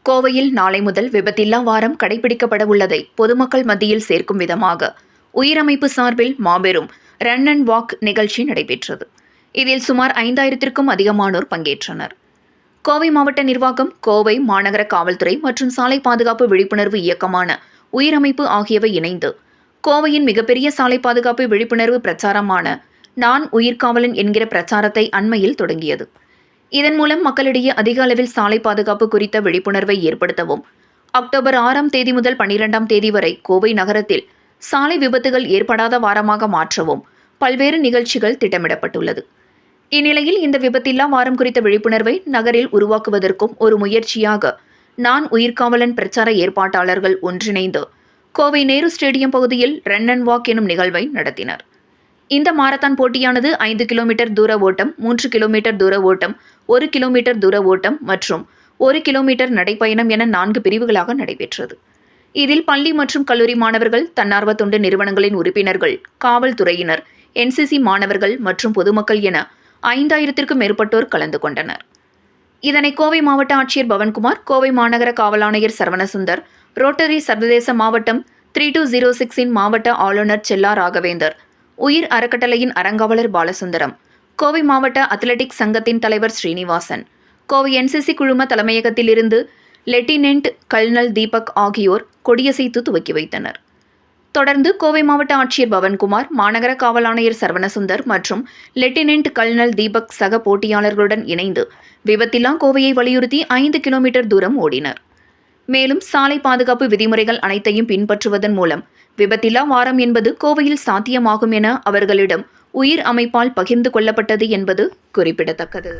கோவையில் நாளை முதல் விபத்தில்லா வாரம் கடைபிடிக்கப்பட உள்ளதை பொதுமக்கள் மத்தியில் சேர்க்கும் விதமாக உயிரமைப்பு சார்பில் மாபெரும் ரன் அண்ட் வாக் நிகழ்ச்சி நடைபெற்றது. இதில் சுமார் 5000க்கும் அதிகமானோர் பங்கேற்றனர். கோவை மாவட்ட நிர்வாகம், கோவை மாநகர காவல்துறை மற்றும் சாலை பாதுகாப்பு விழிப்புணர்வு இயக்கமான உயிரமைப்பு ஆகியவை இணைந்து கோவையின் மிகப்பெரிய சாலை பாதுகாப்பு விழிப்புணர்வு பிரச்சாரமான நான் உயிர்காவலன் என்கிற பிரச்சாரத்தை அண்மையில் தொடங்கியது. இதன் மூலம் மக்களிடையே அதிக அளவில் சாலை பாதுகாப்பு குறித்த விழிப்புணர்வை ஏற்படுத்தவும், அக்டோபர் 6ஆம் தேதி முதல் 12ஆம் தேதி வரை கோவை நகரத்தில் சாலை விபத்துகள் ஏற்படாத வாரமாக மாற்றவும் பல்வேறு நிகழ்ச்சிகள் திட்டமிடப்பட்டுள்ளது. இந்நிலையில் இந்த விபத்தில்லா வாரம் குறித்த விழிப்புணர்வை நகரில் உருவாக்குவதற்கும் ஒரு முயற்சியாக நான் உயிர்காவலன் பிரச்சார ஏற்பாட்டாளர்கள் ஒன்றிணைந்து கோவை நேரு ஸ்டேடியம் பகுதியில் ரன் அண்ட் வாக் எனும் நிகழ்வை நடத்தினர். இந்த மாரத்தான் போட்டியானது 5 கிலோமீட்டர் தூர ஓட்டம், 3 கிலோமீட்டர் தூர ஓட்டம், 1 கிலோமீட்டர் தூர ஓட்டம் மற்றும் 1 கிலோமீட்டர் நடைப்பயணம் என 4 பிரிவுகளாக நடைபெற்றது. இதில் பள்ளி மற்றும் கல்லூரி மாணவர்கள், தன்னார்வ தொண்டு நிறுவனங்களின் உறுப்பினர்கள், காவல்துறையினர், NCC மாணவர்கள் மற்றும் பொதுமக்கள் என 5000க்கும் மேற்பட்டோர் கலந்து கொண்டனர். இதனை கோவை மாவட்ட ஆட்சியர் பவன்குமார், கோவை மாநகர காவல் ஆணையர் சரவணசுந்தர், ரோட்டரி சர்வதேச மாவட்டம் 3206 மாவட்ட ஆளுநர் செல்லா ராகவேந்தர், உயிர் அறக்கட்டளையின் அறங்காவலர் பாலசுந்தரம், கோவை மாவட்ட அத்லெட்டிக்ஸ் சங்கத்தின் தலைவர் ஸ்ரீனிவாசன், கோவை NCC குழும தலைமையகத்தில் இருந்து லெப்டினென்ட் கல்னல் தீபக் ஆகியோர் கொடியசைத்து துவக்கி வைத்தனர். தொடர்ந்து கோவை மாவட்ட ஆட்சியர் பவன்குமார், மாநகர காவல் ஆணையர் சரவணசுந்தர் மற்றும் லெப்டினென்ட் கல்னல் தீபக் சக போட்டியாளர்களுடன் இணைந்து விபத்தில்லா கோவையை வலியுறுத்தி 5 கிலோமீட்டர் தூரம் ஓடினர். மேலும் சாலை பாதுகாப்பு விதிமுறைகள் அனைத்தையும் பின்பற்றுவதன் மூலம் விபத்தில்லா வாரம் என்பது கோவையில் சாத்தியமாகும் என அவர்களிடம் உயிர் அமைப்பால் பகிர்ந்து கொள்ளப்பட்டது என்பது குறிப்பிடத்தக்கது.